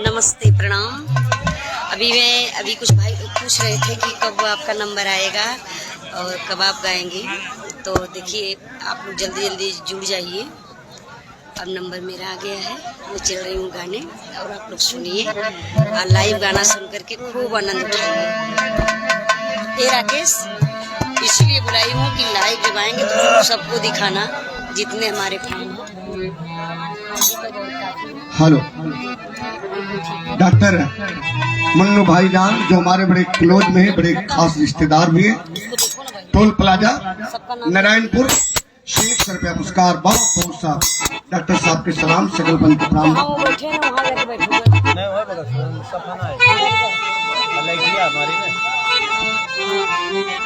नमस्ते, प्रणाम। अभी कुछ भाई पूछ रहे थे कि कब आपका नंबर आएगा और कब आप गाएंगी। तो देखिए, आप लोग जल्दी जल्दी जुड़ जाइए। अब नंबर मेरा आ गया है, मैं चल रही हूँ गाने और आप लोग सुनिए और लाइव गाना सुन करके खूब आनंद उठाइए। ए राकेश, इसलिए बुलाई हूँ कि लाइव जब आएंगे तो सबको दिखाना, जितने हमारे फैन हैं। हेलो, डॉक्टर मन्नू भाईजान जो हमारे बड़े क्लोज में है, बड़े खास रिश्तेदार भी हैं, टोल प्लाजा नारायणपुर, 600 रुपया पुरस्कार। बहुत साहब, डॉक्टर साहब के सलाम, सकल बन के प्रणाम।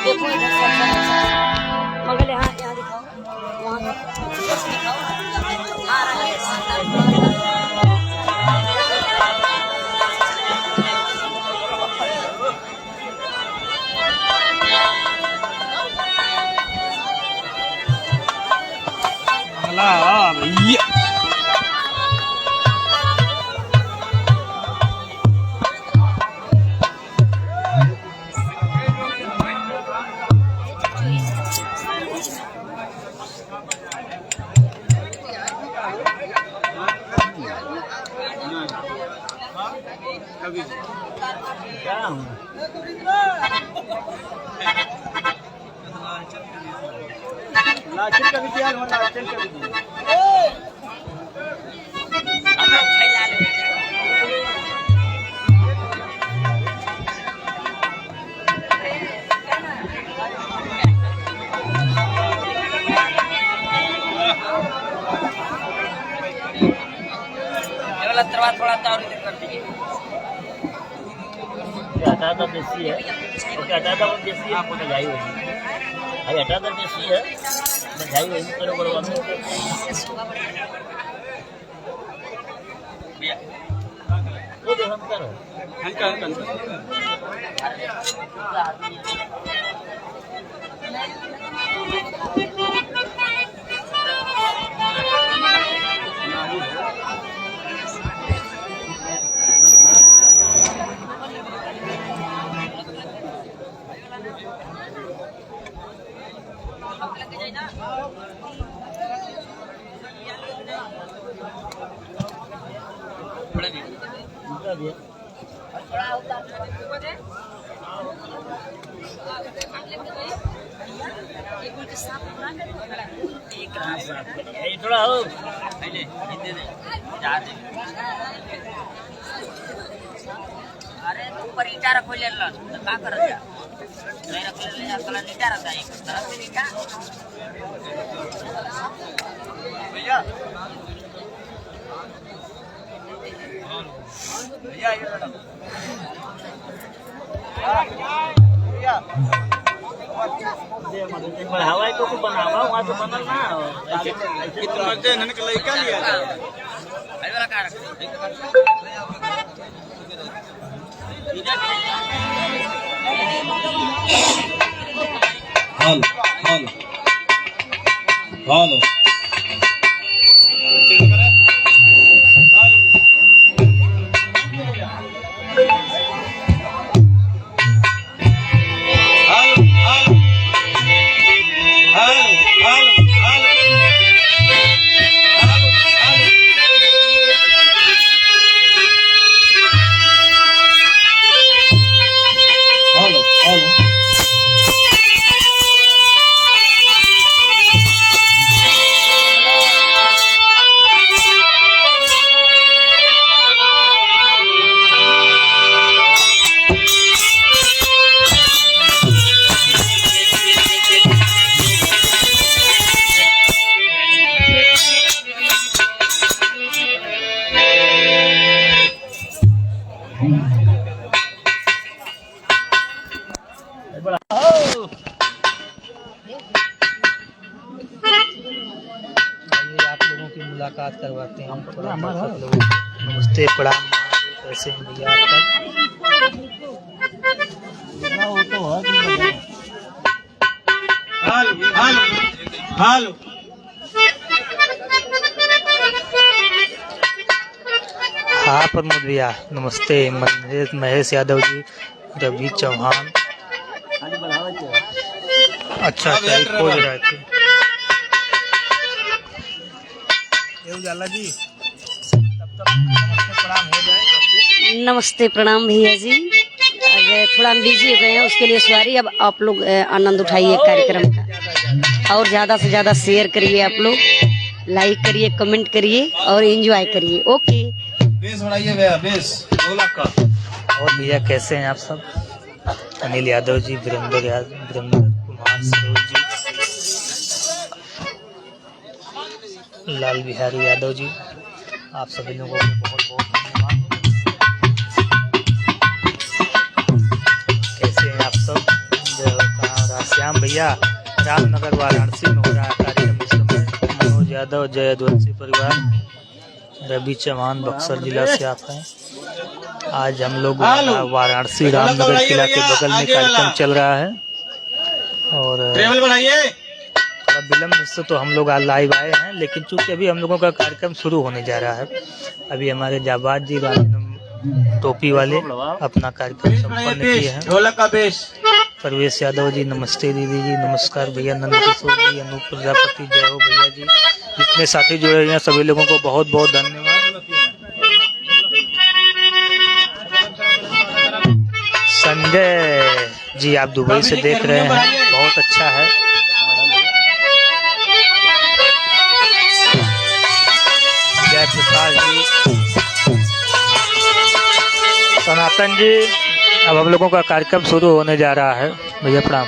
देखो इधर मगर यहाँ दिखाओ, वहाँ दिखाओ। भैया थोड़ा कर दीजिए। हटा दर देसी है, हटा दर देसी है, आपको बजाई होगी भाई, हटा दर देसी है, बजाई होगी करो बड़वा में वो दे हम करो थोड़ा हो अरे तू पर ईटा रखो ले लो तो का कर जा नहीं रख ले जा कलर ईटा रखता है एक तरफ से ईटा भैया भैया ये मैडम भैया एक बार हवाई को बनावा वहां से बनल ना कितना मजे नन के लइका लिया भाई वाला कार हेलो हेलो हेलो मुलाकात करवाते हैं थोड़ा। नमस्ते, प्रणाम, कैसे हैं भैया आप? हेलो हाँ प्रमोद भैया नमस्ते। महेश यादव जी, रवि चौहान। अच्छा अच्छा खोज रहे थे उजाला जी। तब तक नमस्ते प्रणाम हो जाए आपसे। नमस्ते प्रणाम भैया जी। अब थोड़ा हम बिजी हो गए हैं, उसके लिए सॉरी। अब आप लोग आनंद उठाइए कार्यक्रम का और ज्यादा से ज्यादा शेयर करिए, आप लोग लाइक करिए, कमेंट करिए और एंजॉय करिए। ओके बेस बढ़ाइए भैया, बेस 2 लाख का। और भैया कैसे हैं आप सब? अनिल यादव जी, वीरेंद्र कुमार सरोज जी, लाल बिहारी यादव जी, आप सभी लोगों को बहुत बहुत धन्यवाद। कैसे हैं आप सब? श्याम भैया रामनगर वाराणसी में हो रहा है कार्यक्रम इस समय। मनोज यादव, जय यदुवंशी परिवार, रवि चौहान बक्सर जिला से आप हैं। आज हम लोग वाराणसी रामनगर किला के बगल में कार्यक्रम चल रहा है और ट्रेवल बढ़ाइए। थोड़ा विलम्ब से तो हम लोग आज लाइव आए हैं, लेकिन चूंकि अभी हम लोगों का कार्यक्रम शुरू होने जा रहा है। अभी हमारे जाबाज जी टोपी वाले अपना कार्यक्रम संपन्न किए हैं। ढोलक का बेस। परवेश यादव जी नमस्ते दीदी जी, नमस्कार भैया। नंद किशोर जी, अनूप प्रजापति, जय हो भैया जी। जितने साथी जुड़े हैं सभी लोगों को बहुत बहुत धन्यवाद। संजय जी आप दुबई से देख रहे हैं, बहुत अच्छा है। जय प्रकाश जी, सनातन जी। अब हम लोगों का कार्यक्रम शुरू होने जा रहा है। भैया प्रणाम।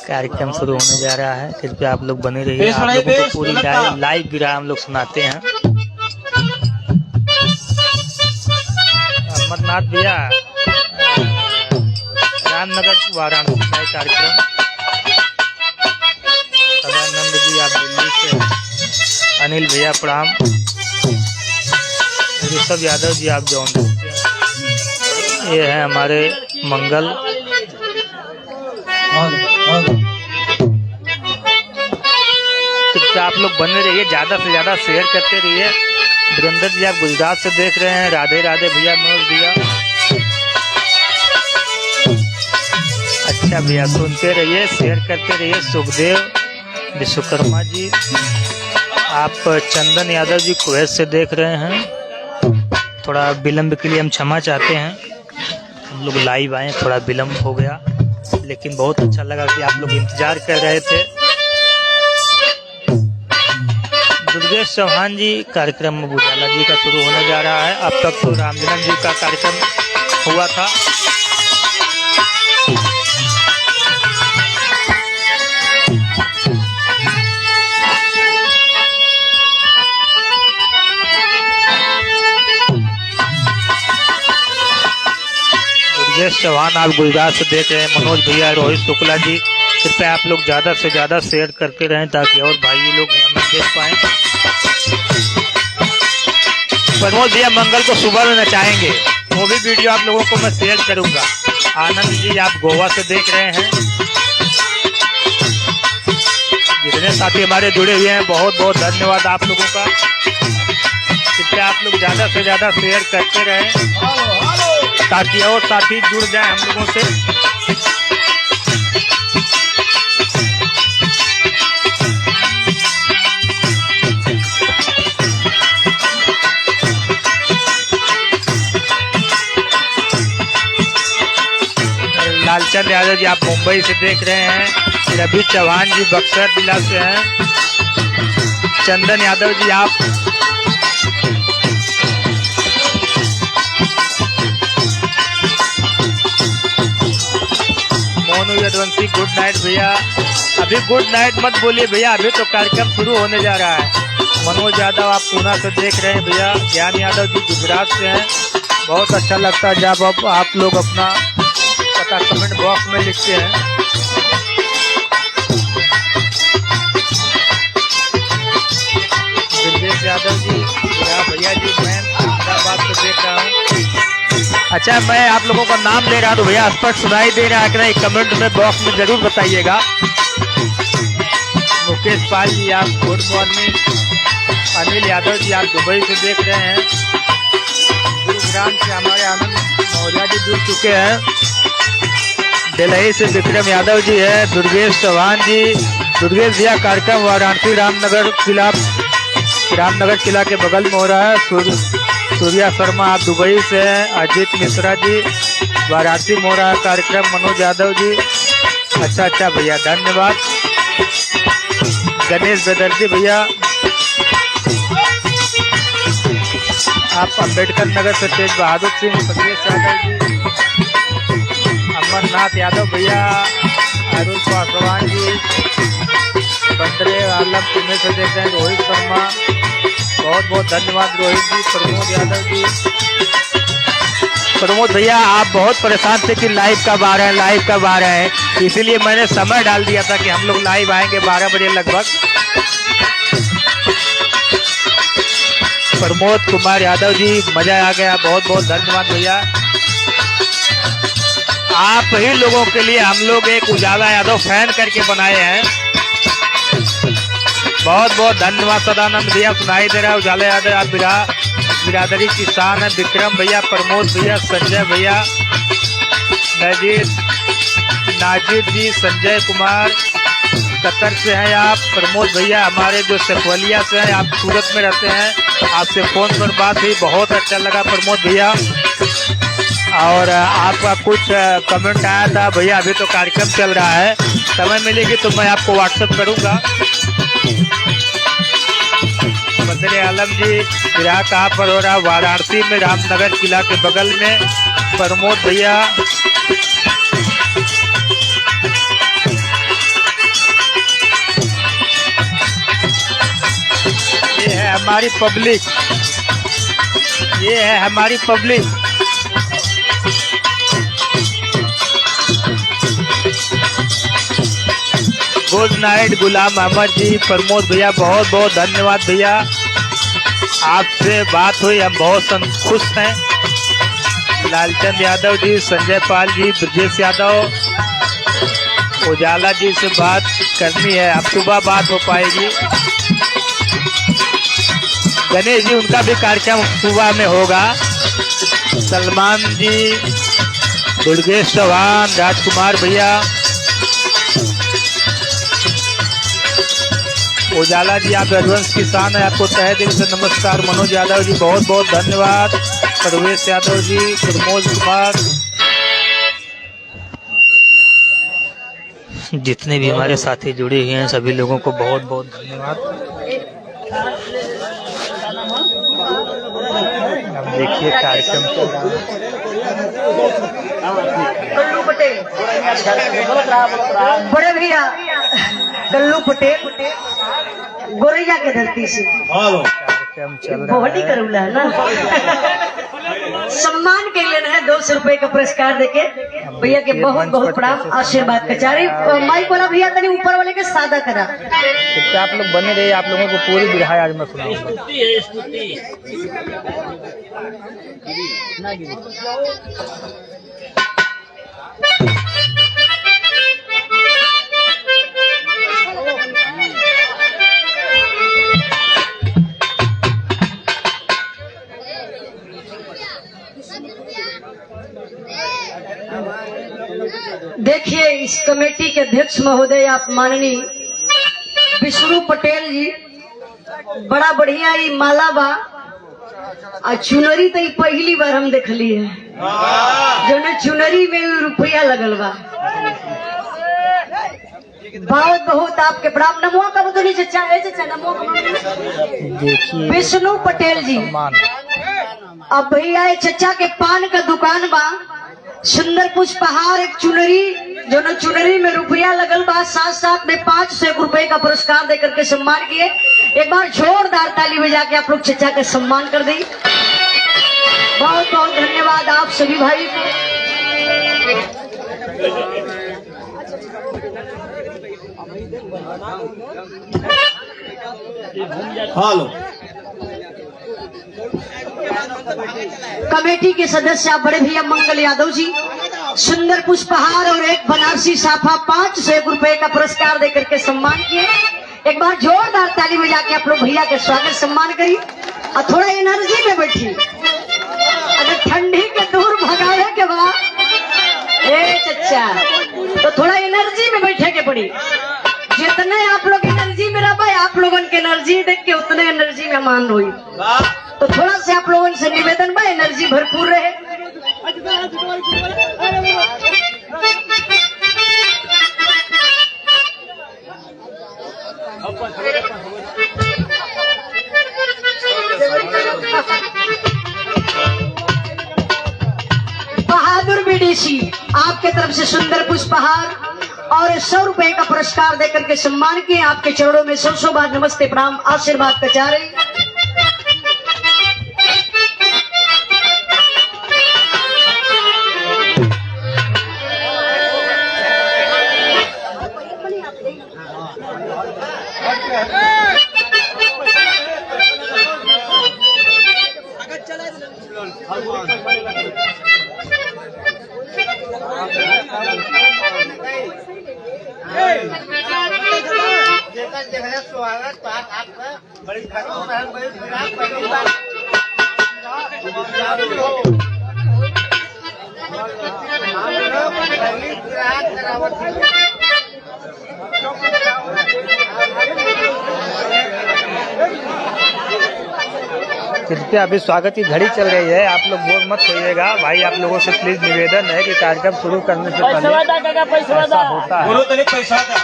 कार्यक्रम शुरू होने जा रहा है, कृपया आप लोग बने रहिए। आप लोगों को पूरी लाइव विराम हम लोग सुनाते हैं। अमरनाथ भैया रामनगर वाराणसी में कार्यक्रम। सदानंद जी आप दिल्ली से। अनिल भैया प्रणाम। ऋषभ यादव जी आप जौनपुर से। ये है हमारे मंगल। कृपया आप लोग बने रहिए, ज्यादा से ज्यादा शेयर करते रहिए। वीरेंद्र जी आप गुजरात से देख रहे हैं, राधे राधे भैया, मनोज भैया। अच्छा भैया सुनते रहिए, शेयर करते रहिए। सुखदेव विश्वकर्मा जी, आप चंदन यादव जी कुवैत से देख रहे हैं। थोड़ा विलम्ब के लिए हम क्षमा चाहते हैं, हम लोग लाइव आए, थोड़ा विलम्ब हो गया, लेकिन बहुत अच्छा लगा कि आप लोग इंतजार कर रहे थे। दुर्गेश चौहान जी कार्यक्रम उजाला जी का शुरू होने जा रहा है। अब तक तो रामजन्म जी का कार्यक्रम हुआ था। दुर्गेश चौहान आप गुजरात से देख रहे हैं। मनोज भैया, रोहित शुक्ला जी, कृपया आप लोग ज्यादा से ज्यादा शेयर करते रहें ताकि और भाई लोग हमें देख पाएं। प्रमोद भैया मंगल को सुबह में नचाएंगे, वो भी वीडियो आप लोगों को मैं शेयर करूंगा। आनंद जी आप गोवा से देख रहे हैं। जितने साथी हमारे जुड़े हुए हैं बहुत बहुत धन्यवाद आप लोगों का। कृपया आप लोग ज्यादा से ज्यादा शेयर करते रहें ताकि और साथी जुड़ जाए हम लोगों से। लालचंद यादव जी आप मुंबई से देख रहे हैं। रवि चौहान जी बक्सर जिला से हैं। चंदन यादव जी आप मोनू यदुवंशी गुड नाइट भैया। अभी गुड नाइट मत बोलिए भैया, अभी तो कार्यक्रम शुरू होने जा रहा है। मनोज यादव आप पूना से देख रहे हैं भैया। ज्ञान यादव जी गुजरात से हैं। बहुत अच्छा लगता है जब अब आप लोग अपना पता कमेंट बॉक्स में लिखते हैं। दुर्गेश यादव जी भैया जी मैं हैदराबाद से देख रहा हूँ। अच्छा मैं आप लोगों का नाम ले रहा हूँ तो भैया स्पष्ट सुनाई दे रहा है कि नहीं, कमेंट में बॉक्स में जरूर बताइएगा। मुकेश पाल जी आप गुड मॉर्निंग। अनिल यादव जी आप दुबई से देख रहे हैं। गुरुग्राम से हमारे आनंद मौर्या जी जुड़ चुके हैं। दिल्ली से विक्रम यादव जी है। दुर्गेश चौहान जी, दुर्गेश भैया कार्यक्रम वाराणसी रामनगर किला के बगल में हो रहा है। सूर्या शर्मा आप दुबई से हैं। अजीत मिश्रा जी वाराणसी में हो रहा है कार्यक्रम। मनोज यादव जी अच्छा भैया धन्यवाद। गणेश बेदर्जी भैया आप अम्बेडकर नगर से तेज बहादुर सिंह, प्रदेश यादव जी, अमरनाथ यादव भैया, अरुण पासवान जी, बंदरे आलम पुणे से देख रहे हैं। रोहित शर्मा बहुत बहुत धन्यवाद रोहित जी। प्रमोद यादव जी, प्रमोद भैया आप बहुत परेशान थे कि लाइव कब आ रहे हैं, इसीलिए मैंने समय डाल दिया था कि हम लोग लाइव आएंगे 12 बजे लगभग। प्रमोद कुमार यादव जी मजा आ गया, बहुत बहुत धन्यवाद भैया। आप ही लोगों के लिए हम लोग एक उजाला यादव फैन करके बनाए हैं। बहुत बहुत धन्यवाद। सदानंद भैया सुनाई दे रहा है उजाला यादव आप बिरादरी किसान है। विक्रम भैया, प्रमोद भैया, संजय भैया, नाजिद जी, संजय कुमार कतर से हैं आप। प्रमोद भैया हमारे जो सफवलिया से हैं, आप सूरत में रहते हैं। आपसे फोन पर बात हुई, बहुत अच्छा लगा प्रमोद भैया। और आपका कुछ कमेंट आया था भैया, अभी तो कार्यक्रम चल रहा है, समय मिलेगी तो मैं आपको व्हाट्सएप करूंगा। बंदरे आलम जी विराह कहाँ पर हो रहा है? वाराणसी में रामनगर किला के बगल में। प्रमोद भैया ये है हमारी पब्लिक, ये है हमारी public. Good night Ghulam Ahmad जी, प्रमोद भैया बहुत बहुत धन्यवाद भैया। आपसे बात हुई, हम बहुत खुश हैं। लालचंद यादव जी, संजय पाल जी, ब्रजेश यादव, उजाला जी से बात करनी है, अब सुबह बात हो पाएगी। गणेश जी उनका भी कार्यक्रम सुबह में होगा। सलमान जी, दुर्गेश चौहान, राजकुमार भैया, उजाला जी आप रघुवंश किसान है, आपको तहे दिल से नमस्कार। मनोज यादव जी बहुत बहुत धन्यवाद। प्रवेश यादव जी, प्रमोद कुमार, जितने भी हमारे साथी जुड़े हुए हैं सभी लोगों को बहुत बहुत धन्यवाद। अब देखिए कार्यक्रम चल रहा है। कल्लू पटेल, बड़े भैया कल्लू पटेल, गोरैया के धरती से कार्यक्रम चल रहा बोहनी करूला है ना। सम्मान के लिए है 200 रुपए का पुरस्कार देके भैया के बहुत बहुत प्रणाम, आशीर्वाद कचारी। माइक वाला भैया तनी ऊपर वाले के सादा करा। तो आप लोग बने रहिए, आप लोगों को पूरी बिरहा आज मैं सुनाऊंगा। देखिए इस कमेटी के अध्यक्ष महोदय आप माननीय विष्णु पटेल जी, बड़ा बढ़िया ये माला बा आ चुनरी तो पहली बार हम देखली है, जो ने चुनरी में रुपया लगल बा। बहुत बहुत आपके प्रणाम। नमो का तो नीचे चाहे नमो। देखिए विष्णु पटेल जी, अब भैया चचा के पान का दुकान बा, सुंदर पुष्पहार, एक चुनरी, जो न चुनरी में रुपया लगल बा, साथ साथ में 500 रुपए का पुरस्कार देकर के सम्मान किए। एक बार जोरदार ताली बजा के आप लोग चचा का सम्मान कर दें। बहुत बहुत धन्यवाद आप सभी भाई को। हेलो कमेटी के सदस्य आप बड़े भैया मंगल यादव जी, सुंदर पुष्पहार और एक बनारसी साफा 500 रुपए का पुरस्कार देकर के सम्मान किए। एक बार जोरदार ताली बजा के आप लोग भैया के स्वागत सम्मान करी और थोड़ा एनर्जी में बैठी। अगर ठंडी के दूर भगावे के बाद ए चच्चा तो थोड़ा एनर्जी में बैठे के पड़ी। जितने आप लोग एनर्जी में रहे, आप लोगों की एनर्जी देख के उतने एनर्जी में मान हुई। तो थोड़ा से आप लोगों से निवेदन बा, एनर्जी भरपूर रहे। बहादुर बीडीसी आपके तरफ से सुंदर पुष्पहार और 100 रुपए का पुरस्कार देकर के सम्मान किए। आपके चरणों में 100 बार नमस्ते प्रणाम आशीर्वाद का चारे। कृपया अभी स्वागत की घड़ी चल रही है, आप लोग बोर मत होइएगा भाई। आप लोगों से प्लीज निवेदन है कि कार्यक्रम शुरू करने से पहले ऐसा होता है। बोलो तनिक पैसा दा।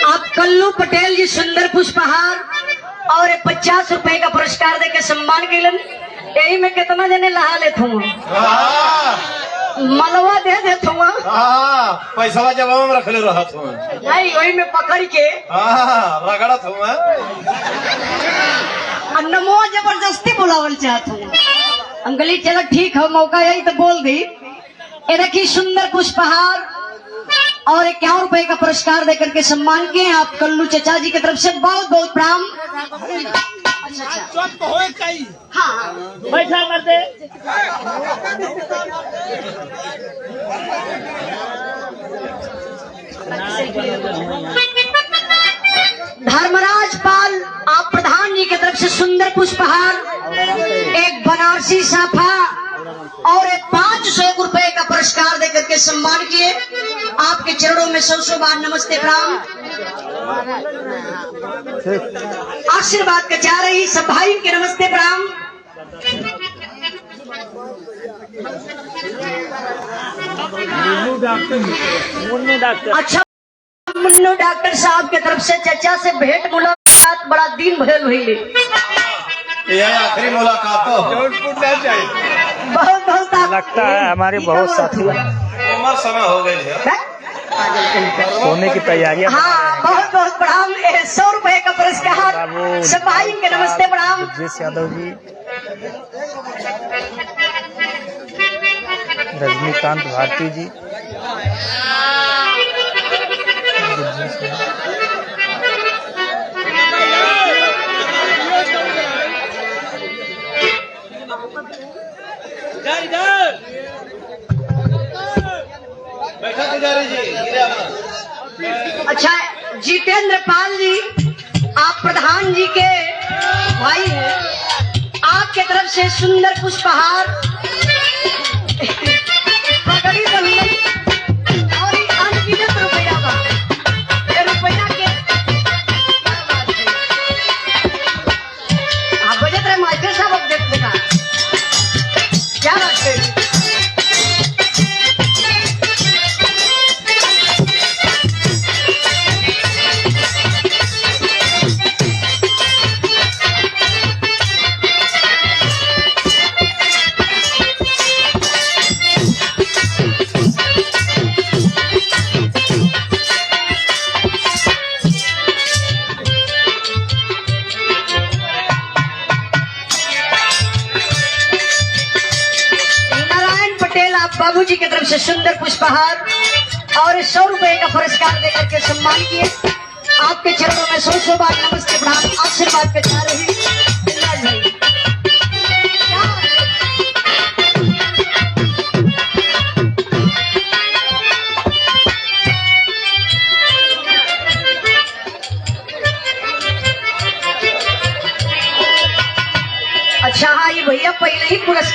आप कल्लू पटेल जी सुंदर पुष्पहार और 50 रुपए का पुरस्कार देके सम्मान कैलन। यही में कितना जने लहा लेत हूँ, मलवा दे देत हूँ। पैसा जवाब में रखले रहत हूँ, नहीं वही में पकड़ के रगड़त हूँ। नमो जबरदस्ती बुलावल चाहत हूँ। हम गली चलो ठीक है, मौका यही तो बोल दी। ये देखिए सुंदर पुष्पहार और 51 रुपए का पुरस्कार देकर के सम्मान किए। आप कल्लू चचा जी की तरफ से बहुत बहुत प्रणाम। हाँ बैठा मरते। धर्मराज पाल आप प्रधान जी की तरफ से सुंदर पुष्पहार, एक बनारसी साफा और एक 500 रुपए का पुरस्कार देकर के सम्मान किए। आपके चरणों में 100 बार नमस्ते प्रणाम आशीर्वाद का चाह रही सब भाई के नमस्ते प्रणाम। अच्छा मुन्नू डॉक्टर साहब की तरफ से चचा से भेंट मुलाकात बड़ा दिन भर हुई। ये आखिरी मुलाकात तो बहुत बहुत लगता है हमारे बहुत साथी उम्र समय हो गई है, होने की तैयारियां। हाँ बहुत बहुत प्रणाम। 100 रुपए का पुरस्कार सब भाई के नमस्ते प्रणाम। ब्रजेश यादव जी, रजनीकांत भारती जी, अच्छा जितेंद्र पाल जी आप प्रधान जी के भाई हैं। आपके तरफ से सुंदर पुष्पहार पकड़ी बंधन और अनगिनत रुपया बा। ये रुपया के आप बजट रहे मास्टर साहब अब देख देखा क्या बात है। बाबूजी की तरफ से सुंदर पुष्पहार और 100 रुपए का पुरस्कार देकर के सम्मान किए। आपके चरणों में 100 बार नमस्ते प्रणाम आशीर्वाद के चाह रही।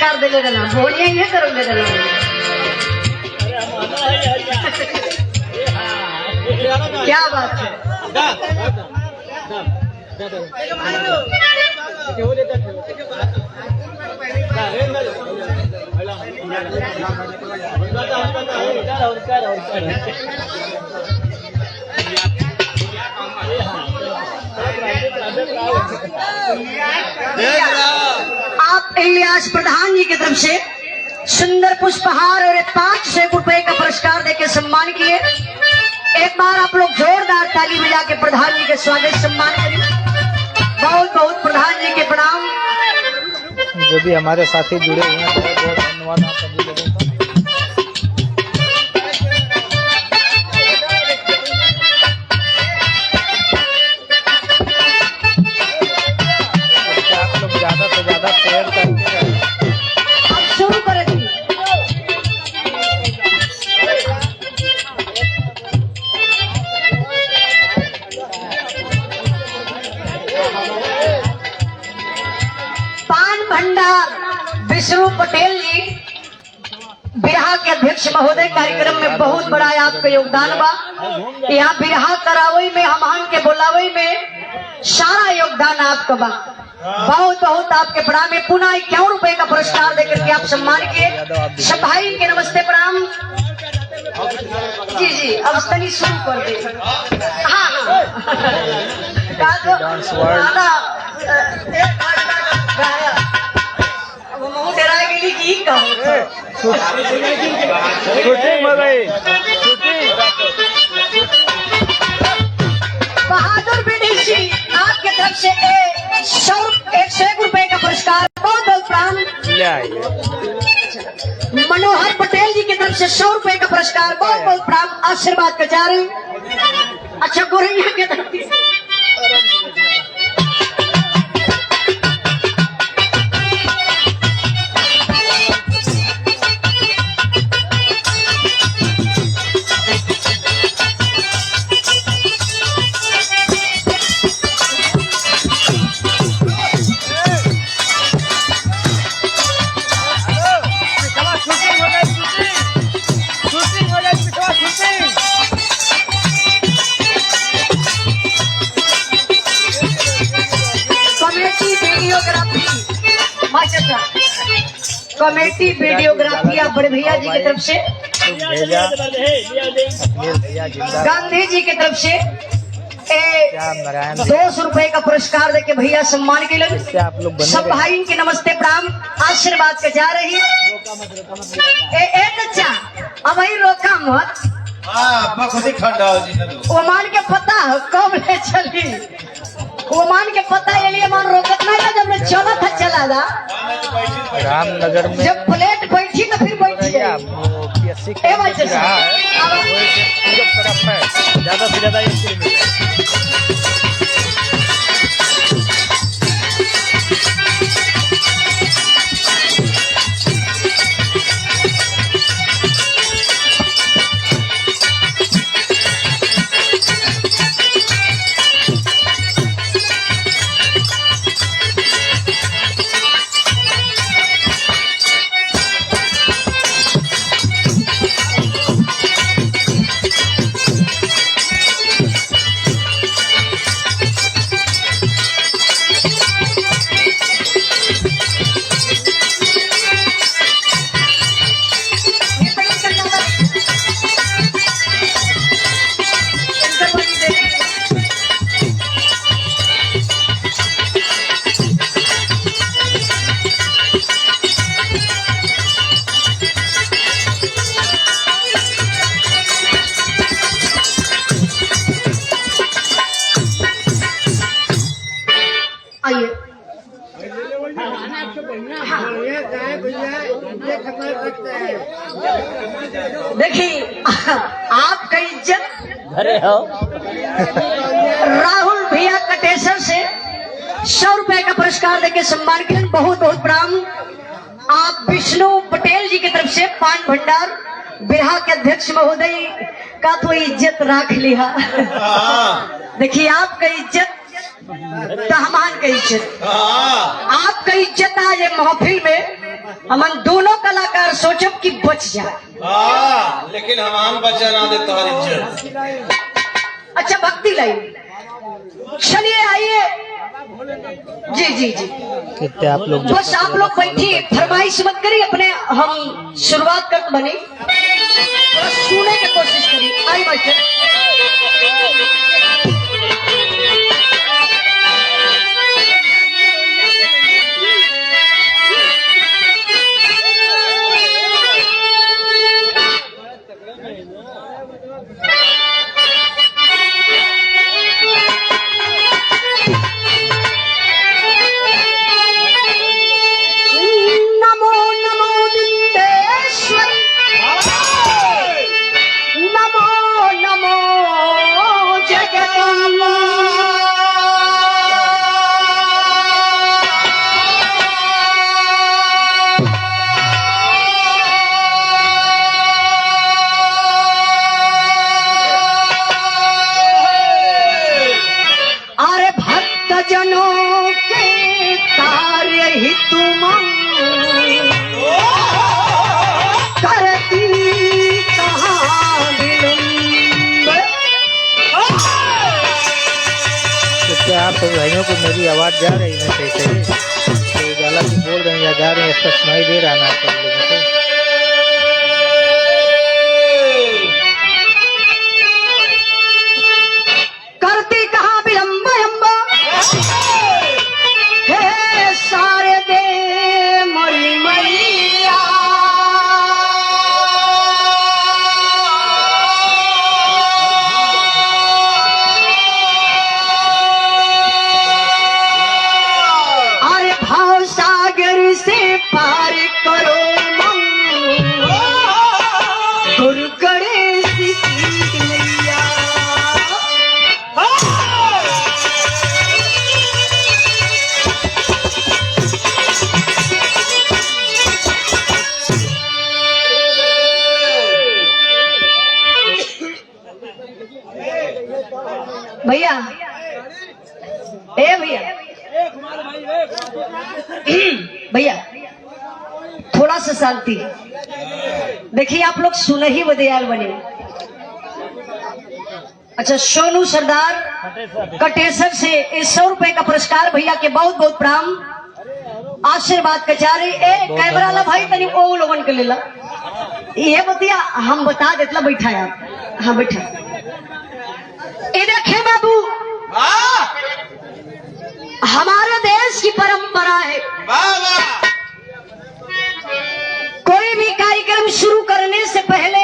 पुरस्कार दे देना, बोलिए ये करो दे देना। क्या बात है। आप इलियास प्रधान जी की तरफ से सुंदर पुष्पहार और 500 रुपए का पुरस्कार देके सम्मान किए। एक बार आप लोग जोरदार ताली बजा के प्रधान जी के स्वागत सम्मान करें। बहुत बहुत प्रधान जी के प्रणाम। जो भी हमारे साथी जुड़े हुए हैं बहुत बहुत धन्यवाद आप सभी लोगों का। आप लोग ज्यादा से ज्यादा शेयर करते रहें। आप शुरू करें। भंडार विष्णु पटेल जी बिरहा के अध्यक्ष महोदय, कार्यक्रम में बहुत बड़ा आपका योगदान बा। यहाँ बिरहा करावई में, हमान के बोलावई में सारा योगदान आपका बा। बहुत बहुत आपके प्रणाम। में पुनः 51 रुपए का पुरस्कार देकर के आप सम्मान किए। सब भाई के नमस्ते प्रणाम। जी जी अब तनी शुरू कर दे। हाँ बहादुर विदेशी आपके तरफ से 101 रुपए का पुरस्कार, बहुत बहुत प्रणाम। मनोहर पटेल जी की तरफ से 100 रुपए का पुरस्कार, बहुत बहुत प्रणाम। आशीर्वाद का जा रहे। अच्छा गोरैया के तरफ से कमेटी वीडियोग्राफी आप बड़े भैया जी की तरफ से, गांधी जी की तरफ से 200 रुपए का पुरस्कार देके भैया सम्मान के लिए आप लोग सब भाई के नमस्ते प्रणाम आशीर्वाद के जा रही है। अच्छा अब वही रोका मत। ओमान के पता कब ले चली, ओमान के पता ये लिए मान रोकत नहीं था जब ने चला था चला था रामनगर में। जब प्लेट बैठी तो फिर बैठी ज्यादा से ज्यादा 1 किलोमीटर। देखिए आपका इज्जत अरे हो राहुल भैया कटेसर से 100 रुपए का पुरस्कार देके सम्मान के लिए बहुत बहुत प्रणाम। आप विष्णु पटेल जी की तरफ से पान भंडार बिरहा के अध्यक्ष महोदय का तो इज्जत राख लिया। देखिए आपका इज्जत तो हमान का इज्जत, आपका इज्जत आज महफिल में हमन दोनों कलाकार सोचब कि बच जाए। हाँ, लेकिन हमान बचा ना दे तुम्हारी इज्जत। अच्छा भक्ति लाइन, चलिए आइए। जी जी जी, कितने आप लोग बस आप लोग बैठिए, फरमाइश मत करिए, अपने हम शुरुआत कर बने, बस सुनने की कोशिश करिए। आई बैठे। नमो नमो विंदेश्वरी, नमो नमो जगदम्बा। अरे भक्त जनों के कार्य ही तुम करती कहाँ विलंब। कितने आप सब भाइयों को मेरी आवाज जा रही है सही सही? तो उजाला भी बोल रहे हैं या जा रहे हैं, इसका सुनाई दे रहा ना आप लोगों को? करती कहाँ विलंब अम्बा, हे सारे दे मरी मैया। अरे भाव सागर से पार करो मन, गुरु गणेश की नैया। भैया, ए भैया, भैया थोड़ा सा शांति। देखिए आप लोग सुन ही बदयाल बने। अच्छा, सोनू सरदार कटेसर से 100 रुपए का पुरस्कार भैया के बहुत बहुत प्रणाम, आशीर्वाद कचारे। ए कैमरा ला भाई, तनी ओ लोगन के लेला ये बतिया हम बता देतला। बैठा है आप, हाँ बैठा। ये देखे बाबू, हमारे देश की परंपरा है, कोई भी कार्यक्रम शुरू करने से पहले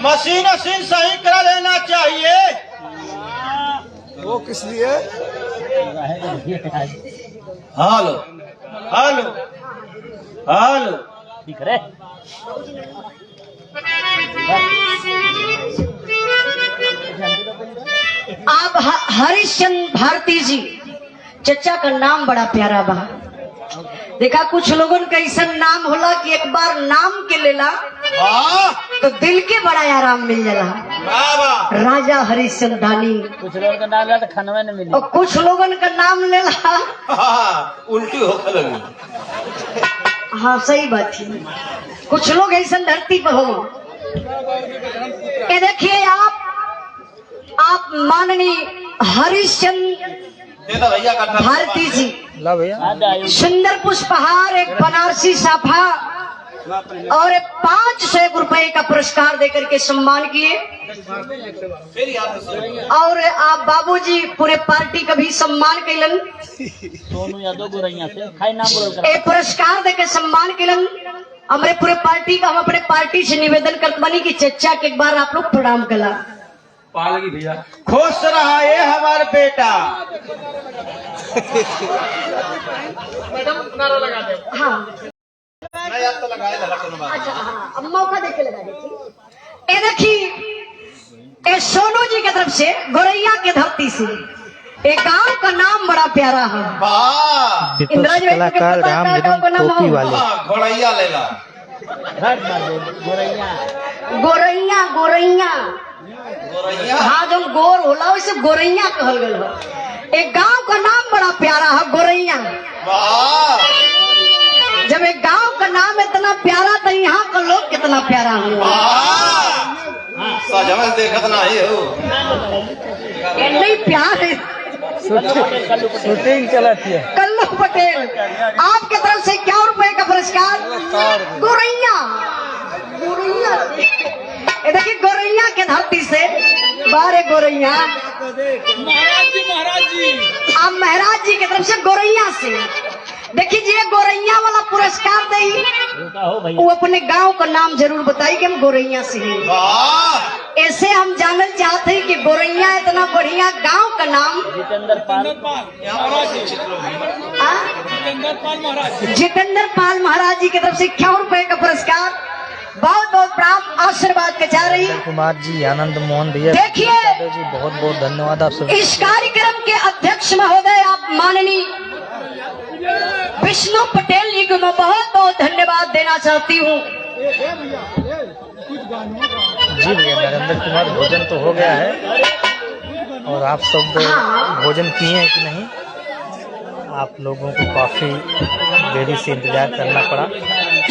मशीन सही करा लेना चाहिए। वो किस लिए? हेलो हेलो हेलो, दिख रहे? आप हरिश्चंद्र भारती जी, चचा का नाम बड़ा प्यारा बा। देखा कुछ लोगों का ऐसा नाम होला कि एक बार नाम के लेला तो दिल के बड़ा आराम मिल जाला। राजा हरिश्चंद्र धानी, कुछ लोगों का नाम लिया तो खानवे न मिली। और कुछ लोगों का नाम लेला उल्टी होकर लगी। हाँ सही बात है, कुछ लोग ऐसा धरती पर हो। ये देखिए आप माननीय हरिश्चंद्र भैया का भारती जी, ला भैया। सुंदर पुष्पहार, एक बनारसी साफा और 500 रुपए का पुरस्कार देकर के सम्मान किए। और आप बाबूजी पूरे पार्टी का भी सम्मान कैलन। सोनू यादव गोरैया से खाई नाम बोल एक पुरस्कार देकर सम्मान कैलन हमारे पूरे पार्टी का। हम अपने पार्टी से निवेदन करते बनी कि चचा के एक बार आप लोग प्रणाम कला। पालगी भैया खुश रहा ये हमारे बेटा। हाँ तो लगाए अच्छा, हाँ अब मौका देके लगा देखिए। ये देखिए, ये सोनू जी की तरफ से गोरैया के धरती से एक गांव का नाम बड़ा प्यारा है। विपक्ष कलाकार राम जन्म टोपी वाले। घोड़ैया लेला गोरैया गोरैया गोरैया हाँ, जो गोर होला वैसे गोरैया कहल गल हो। एक गांव का नाम बड़ा प्यारा है गोरैया। जब जब एक गांव का नाम इतना प्यारा तो यहाँ का लोग कितना प्यारा हुआ। सजमल देखत नहीं हो। ये नहीं प्यार है। शूटिंग चलाती है। कल्लू पटेल आपके तरफ से क्या रुपए का पुरस्कार? गोरैया। गोरैया ये देखिए, गोरैया के धरती से बारे गोरैया आप महाराज जी की तरफ से गोरैया से देखिए जी, गोरैया वाला पुरस्कार दे वो अपने गांव का नाम जरूर बताई कि हम गोरैया से हैं। ऐसे हम जानना चाहते हैं कि गोरैया इतना बढ़िया गांव का नाम जितेंद्र पाल महाराज जी की तरफ से 51 रुपए का पुरस्कार, बहुत बहुत प्राप्त आशीर्वाद के चाह रही कुमार जी, आनंद मोहन भैया, देखिए जी बहुत बहुत धन्यवाद आप सभी। इस कार्यक्रम के अध्यक्ष महोदय आप माननीय विष्णु पटेल जी को मैं बहुत बहुत धन्यवाद देना चाहती हूँ। जी भैया, नरेंद्र कुमार, भोजन तो हो गया है और आप सब भोजन किए हैं कि नहीं? आप लोगों को काफी देरी से इंतजार करना पड़ा।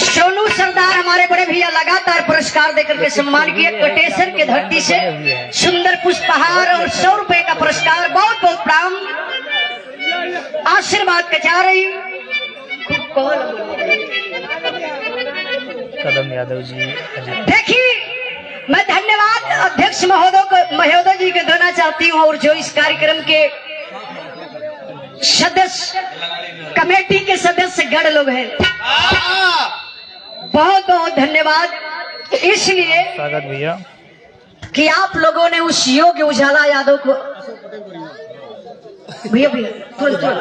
सोनू सरदार हमारे बड़े भैया लगातार पुरस्कार देकर के सम्मान किए। कोटेश्वर के धरती से सुंदर पुष्पहार और 100 रुपए का पुरस्कार, बहुत बहुत प्राम आशीर्वाद के चाह रही। कदम यादव जी, देखिए मैं धन्यवाद अध्यक्ष महोदय जी को देना चाहती हूँ और जो इस कार्यक्रम के सदस्य कमेटी के सदस्य गण लोग हैं, बहुत बहुत धन्यवाद इसलिए स्वागत भैया कि आप लोगों ने उस योग्य उजाला यादव को भैया कार्यक्रम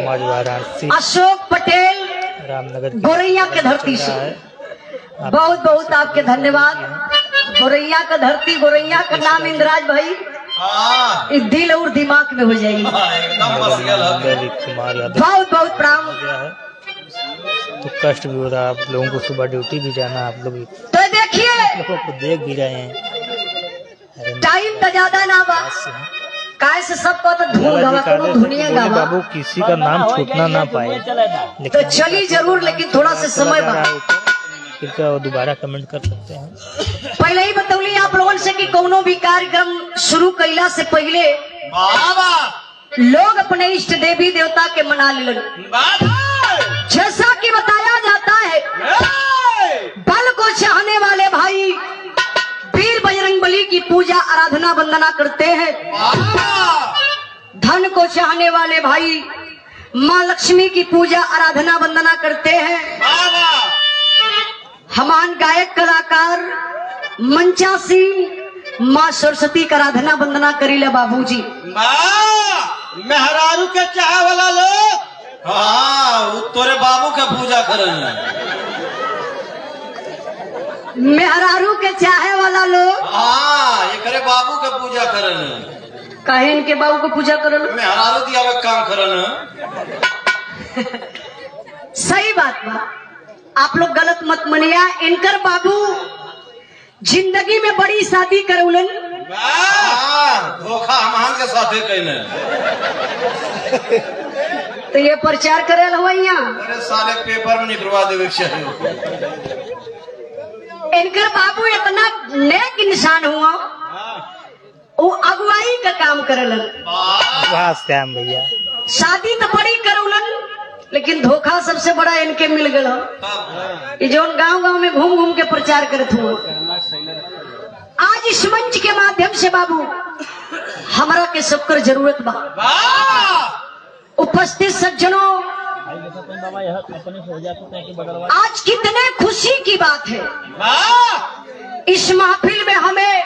आज वाराणसी अशोक पटेल रामनगर गोरैया के धरती से बहुत बहुत आपके धन्यवाद। गोरैया का धरती, गोरैया का नाम इंद्राज भाई इस दिल और दिमाग में हो जाएगी। एकदम बस गया। कुमार यादव बहुत बहुत प्राम। गया है तो कष्ट भी हो रहा है, आप लोगों को सुबह ड्यूटी भी जाना, आप लोग तो देखिए लोगों को देख भी रहे हैं। टाइम तो ज्यादा ना बा, काय से सबको तो धूल गवा करो दुनिया गवा। बाबू किसी का नाम छूटना ना पाए, तो चली जरूर, लेकिन थोड़ा सा समय बा। कृपया वो दोबारा कमेंट कर सकते हैं। पहले ही बतौली आप लोगों से कि कोनो भी कार्यक्रम शुरू कैला से पहले लोग अपने इष्ट देवी देवता के मना लेलन। जैसा कि बताया जाता है, बल को चाहने वाले भाई वीर बजरंगबली की पूजा आराधना वंदना करते हैं। धन को चाहने वाले भाई माँ लक्ष्मी की पूजा आराधना वंदना करते हैं। हमान गायक कलाकार मंचा सिंह माँ सरस्वती का आराधना वंदना करीला बाबूजी। मेहरारू के चाह वाला लोग हाँ तोरे बाबू के पूजा करेंगे। मेहरारू के चाहे वाला लोग हाँ ये करे बाबू के पूजा करेंगे। कहे इनके बाबू को पूजा करो। मेहरारू दिया हुआ काम करेंगे। सही बात बा, आप लोग गलत मत मनिया। इनकर बाबू जिंदगी में बड़ी शादी करौलन। धोखा हमान के साथे कहने तो ये प्रचार करे यहाँ अरे साले पेपर में निकलवा देवे चाहिए। इनकर बाबू इतना नेक इंसान हुआ, वो अगुवाई का काम करलन। वाह श्याम भैया, शादी तो बड़ी करौलन, लेकिन धोखा सबसे बड़ा इनके मिल गया। ये जो गांव गांव में घूम घूम के प्रचार करते हुए आज इस मंच के माध्यम से बाबू हमारा के सबकर जरूरत बा। उपस्थित सज्जनों, आज कितने खुशी की बात है, इस महफिल में हमें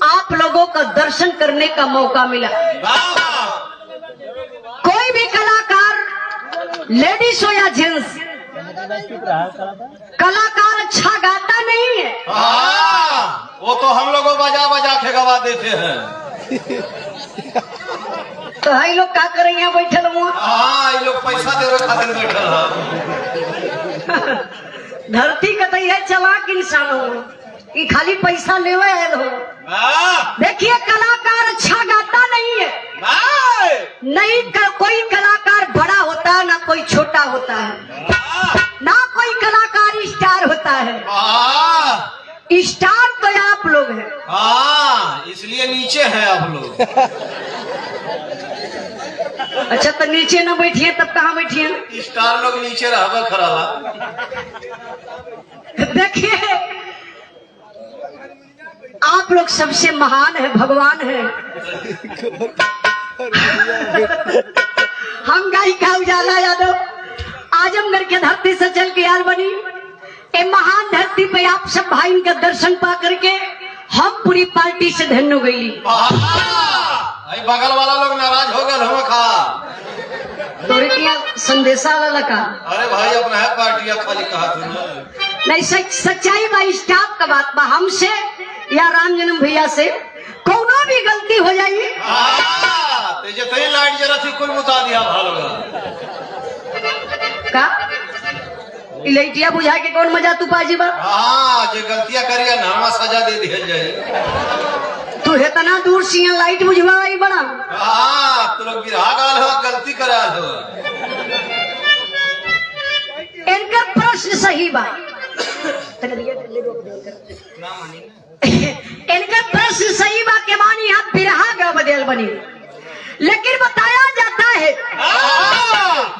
आप लोगों का दर्शन करने का मौका मिला। कोई भी कलाकार, लेडीज हो या जेंट्स, कलाकार अच्छा गाता नहीं है। वो तो हम लोगों बजा बजा के गवा देते हैं। तो भाई लोग क्या करें यहाँ बैठल हुआ। हाँ ये लोग पैसा देवे खातिर बैठल है। धरती का तो यह चलाक इंसान हो कि खाली पैसा लेवे आयल हो। देखिए कलाकार अच्छा गाता नहीं है, नहीं कोई कलाकार बड़ा होता है ना कोई छोटा होता है, ना कोई कलाकार स्टार होता है। स्टार तो आप लोग हैं। इसलिए नीचे हैं आप लोग। अच्छा तो नीचे न बैठिए तब कहाँ बैठिए? स्टार लोग नीचे रहबा खराला। देखिए आप लोग सबसे महान है, भगवान है। हम गायिका उजाला यादव आजमगढ़ के धरती से चल के यार बनी ए महान धरती पे आप सब भाई का दर्शन पा करके हम पूरी पार्टी से धन्य हो गई। बगल वाला लोग नाराज हो गए हम खा तोरे क्या संदेशा वाला का? अरे भाई अपना है पार्टियां खाली कहा तूने। नहीं सच्चाई बा, स्टाफ का बात बा। हमसे या राम जन्म भैया से कोनो भी गलती हो जाएगी जितनी लाइट जरा थी कुल मुता दिया भालोगा का इलेक्ट्रिया बुझा के कौन मजा तू पाजी बा? जो गलतियां करिए नामा सजा दे दिया जाए। तू इतना दूर से लाइट बुझवा आई बड़ा। तू लोग बिरहा गाल हो गलती करा हो। इनका प्रश्न सही बा। इनका प्रश्न सही बा के मानी आप बिरहा गा बदल बनी, लेकिन बताया जाता है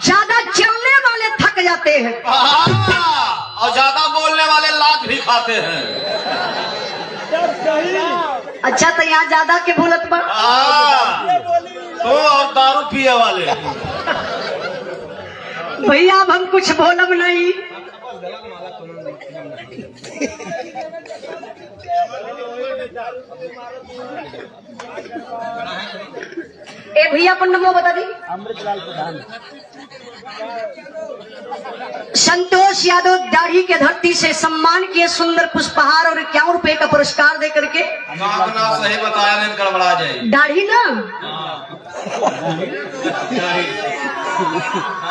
ज्यादा चलने वाले थक जाते हैं और ज्यादा बोलने वाले लात भी खाते हैं। अच्छा तो यहाँ ज्यादा के बोलत बा तो और दारू पिए वाले। भैया अब हम कुछ बोलब नहीं। ए भैया अपन नंबर बता दी। अमृतलाल प्रधान। संतोष यादव दाढ़ी के धरती से सम्मान किए सुंदर पुष्पहार और 51 रुपए का पुरस्कार दे करके। नाम सही बताया नहीं गड़बड़ा जाए। दाढ़ी ना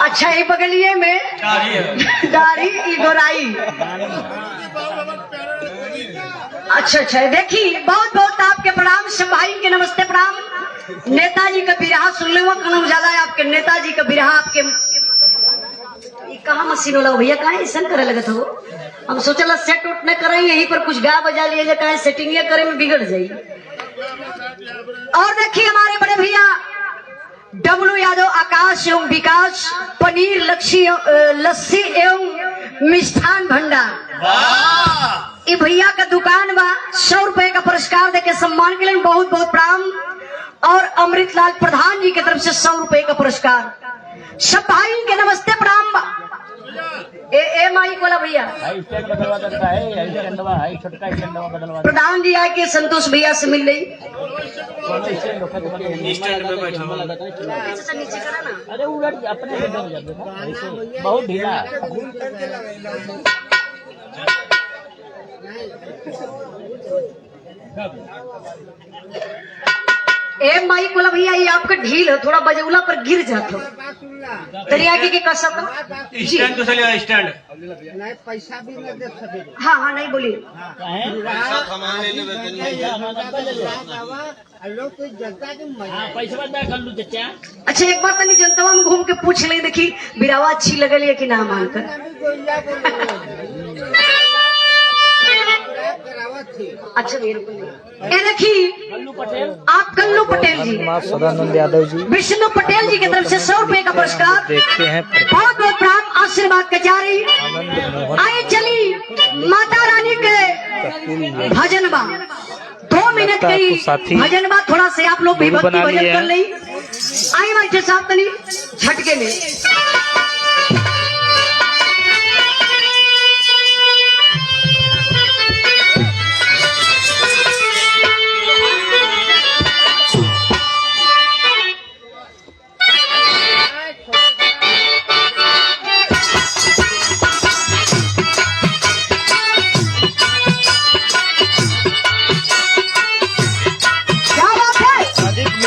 अच्छा ये बगलिए में दाढ़ी गोराई। अच्छा देखिए बहुत बहुत आपके प्रणाम, सब भाई के नमस्ते प्रणाम। नेताजी का बिरहा सुन ले उजाला है आपके नेताजी का बिरहा। आपके कहाँ मशीन वाला भैया कहा ऐसा करे लगा था वो? हम सोचला सेट उठ न करे यहीं पर कुछ गा बजा लिए कहा सेटिंग करे में बिगड़ जाये। और देखिए हमारे बड़े भैया डब्लू यादव आकाश एवं विकास पनीर लस्सी एवं मिष्ठान भंडार ये भैया का दुकान बा। 100 रुपए का पुरस्कार देके सम्मान के लिए बहुत बहुत प्रणाम। और अमृतलाल प्रधान जी की तरफ से 100 रुपए का पुरस्कार। सब भाई के नमस्ते प्रणाम। ए माई कोला भैया स्टैंड बदलवा देता है, छोटका स्टैंड बदलवा। प्रधान जी आके संतोष भैया से मिल रही। स्टैंड पे बैठा नीचे करा ना। अरे उलट अपने से दब जाते बहुत ढीला। ए माई कोला भैया ये आपका ढील है, थोड़ा बजौला पर गिर जाता दरिया के कसम। स्टैंड तो चलेगा स्टैंड। पैसा भी न दे सके। हाँ नहीं बोलिए। पैसा कर लू चचा। अच्छा एक बार तनी जनता में घूम के पूछ ले देखी बिरावा अच्छी लगल है कि ना मानकर। अच्छा ये देखिए आप कल्लू पटेल जी सदानंद यादव जी विष्णु पटेल जी की तरफ से 100 रुपए का पुरस्कार। देखते हैं बहुत बहुत प्राप्त आशीर्वाद के जारी। आइए चली माता रानी के भजन बा 2 मिनट की भजन बा। थोड़ा से आप लोग भी भक्ति भजन कर ली। आई माइटे साहब तनी झटके में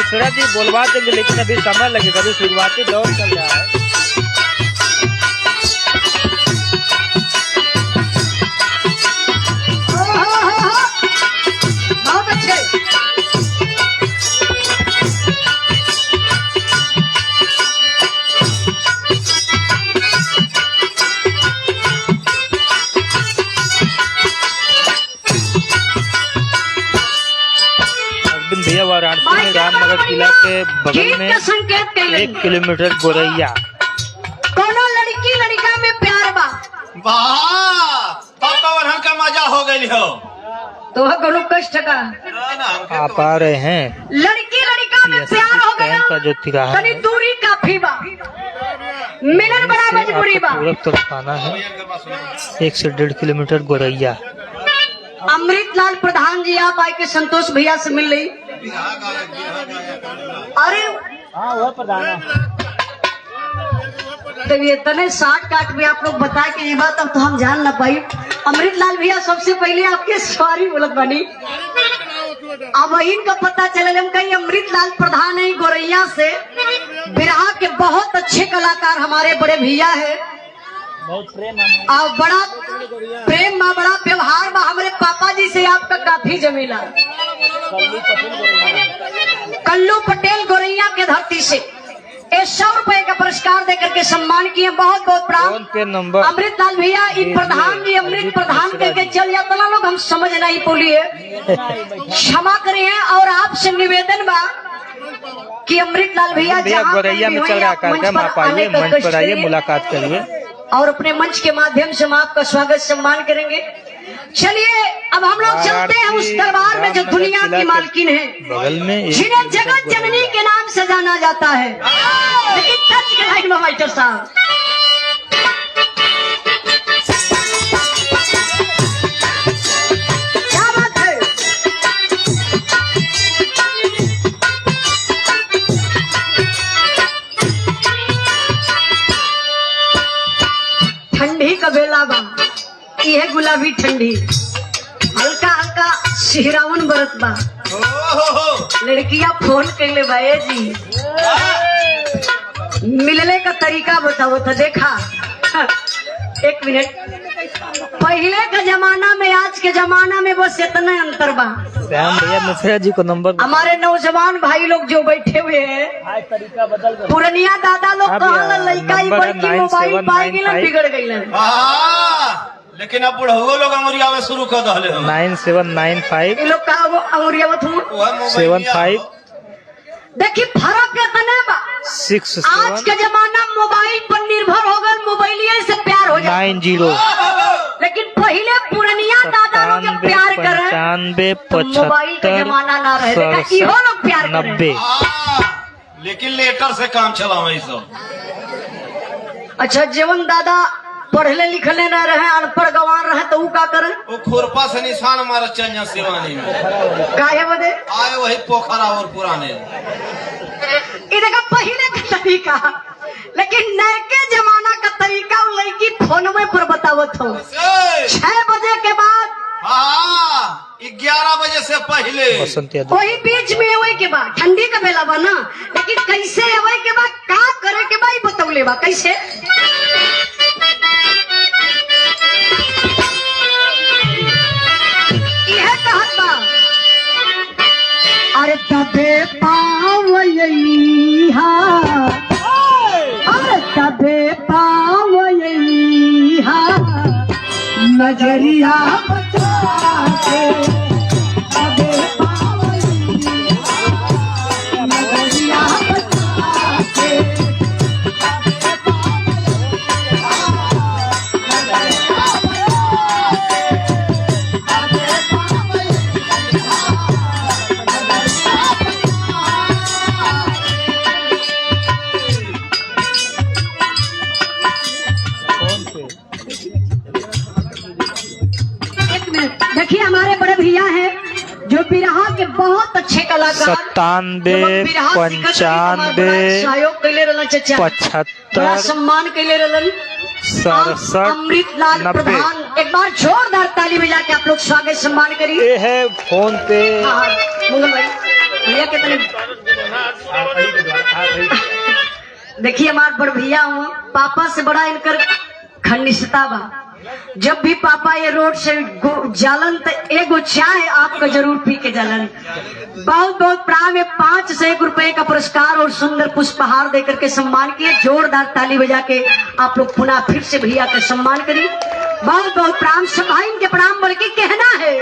मिश्रा जी बोलवा देंगे, लेकिन अभी समय लगेगा, अभी शुरुआती दौर चल रहा है। बहुत अच्छे। किला के बगल में संकेत कैले 1 किलोमीटर गोरैया। कोनो लड़की लड़का में प्यार बा वाह तब तो वरहन का मजा हो गई हो। तो वह कोनो कष्ट का आप आ रहे हैं लड़की लड़का में प्यार हो गया का जो तिराहा तनी दूरी काफी बा मिलन बड़ा मजबूरी बा। पूरब तरफ आना है 1 से 1.5 किलोमीटर गोरैया। अमृतलाल प्रधान जी आप आए के संतोष भैया से मिल रही। अरे हाँ वह प्रधान तो ये तने 60 काट भी आप लोग बता के ये बात अब तो हम जान ना पाई। अमृतलाल भैया सबसे पहले आपके सॉरी बोलत बनी। अब इनका पता चले हम कहीं अमृतलाल प्रधान है गोरैया से बिरहा के बहुत अच्छे कलाकार हमारे बड़े भैया है बहुत प्रेम और बड़ा प्रेम बा बड़ा व्यवहार बा हमारे पापा जी से आपका काफी जमीला। कल्लू पटेल गोरैया के धरती से 100 रुपए का पुरस्कार देकर के सम्मान किए। बहुत बहुत फोन पे प्राप्त नंबर अमृतलाल भैया ये प्रधान जी अमृत प्रधान करके चल जाता ना लोग हम समझ नहीं बोलिए क्षमा करिए। और आपसे निवेदन बा कि अमृतलाल भैया जहाँ गोरैया में चल रहा कार्यक्रम आप आइए मंच पर आइए मुलाकात करिए और अपने मंच के माध्यम से हम आपका स्वागत सम्मान करेंगे। चलिए अब हम लोग चलते हैं उस दरबार में जो दुनिया की मालकिन है बगल में जिन्हें जगत जननी के नाम से जाना जाता है। लेकिन टच के लाइन में मास्टर साहब क्या बात है। ठंडी का बेला बा यह गुलाबी ठंडी हल्का हल्का सिहरावन बरत बा। लड़कियां फोन कैले भाई जी मिलने का तरीका बताओ तो देखा। 1 मिनट पहले के जमाना में आज के जमाना में बस इतना अंतर बा। श्याम भैया मिश्रा जी को नंबर हमारे नौजवान भाई लोग जो बैठे हुए हैं आज तरीका बदल गया। पुरनिया दादा लोग अब कहा लड़का ही नंबर है बल्कि मोबाइल पाए गए बिगड़ गई। लेकिन अब बुढ़ऊ लोग अंगुरिया में शुरू कर दहले हम 9795 ये लोग का वो अंगुरिया मत हूँ 75 देखिए फर्क कितना बा। 67 आज के जमाना मोबाइल पर निर्भर हो गए मोबाइलिए से प्यार हो जाए 90 लेकिन पहले पुरनिया दादा लोग जब प्यार करे 95 तो मोबाइल का जमाना ना रहे देखा इहो लोग प्यार करे 90 लेकिन लेटर से काम चलाओ ये सब। अच्छा जीवन दादा पढ़ले लिखले न रहे अनपढ़ गंवार रहे तो वो का करे वो खुरपा से निशान मारा चल सिवानी में काहे बदे आए वही पोखरा और पुराने ये देखा पहले का तरीका लेकिन नए के जमाना का तरीका वो लड़की फोनवे पर बतावत हो 6 बजे के बाद 11 बजे से पहले बसंत यादव वही बीच में अवे के बाद ठंडी का बेला बा ना लेकिन कैसे अवे के बाद का करे के बाद बतौले बा कैसे। यह कहत बा अरे तबे पावैहा अरे तबे पावैहा नजरिया बचा के तबे पावैहा नजरिया बचा के देखिए हमारे बड़े भैया हैं जो बिरहा के बहुत अच्छे कलाकार 97 95 सहयोग कैले रहलन चचा बड़ा 75 सम्मान कैले रहलन 67 अमृतलाल 90 प्रधान एक बार जोरदार ताली बजा के आप लोग स्वागत सम्मान करिए। ये है फोन पे हाँ, मंगल भाई भैया कितने देखिए हमारे बड़ भैया हुआ पापा से बड़ा इनकर घनिष्ठता बा। जब भी पापा ये रोड से जालन तो एगो चाय आपका जरूर पी के जालन। बहुत बहुत प्राण 5 से 1 रुपए का पुरस्कार और सुंदर पुष्पहार देकर के सम्मान किए। जोरदार ताली बजा के आप लोग पुनः फिर से भैया का सम्मान करिए। बहुत बहुत प्राण सब भाई इनके प्रणाम बल्कि कहना है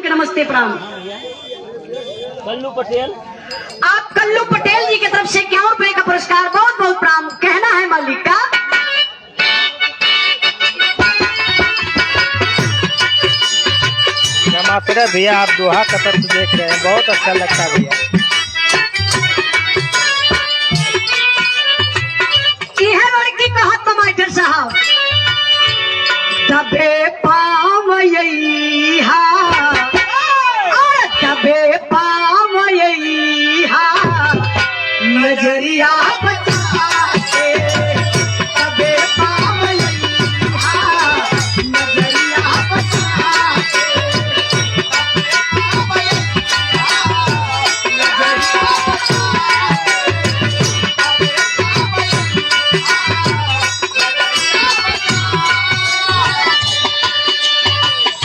के नमस्ते प्रणाम। कल्लू पटेल। आप कल्लू पटेल जी की तरफ से 51 रुपए का पुरस्कार, बहुत बहुत प्रणाम कहना है मालिक का। नमस्ते भैया, आप दोहा कतर से देख रहे हैं, बहुत अच्छा लगता है भैया। यह लड़की का हाथ मास्टर साहब दबे पावैहा और दबे पावैहा नजरिया बचा के, दबे पावैहा नजरिया बचा के,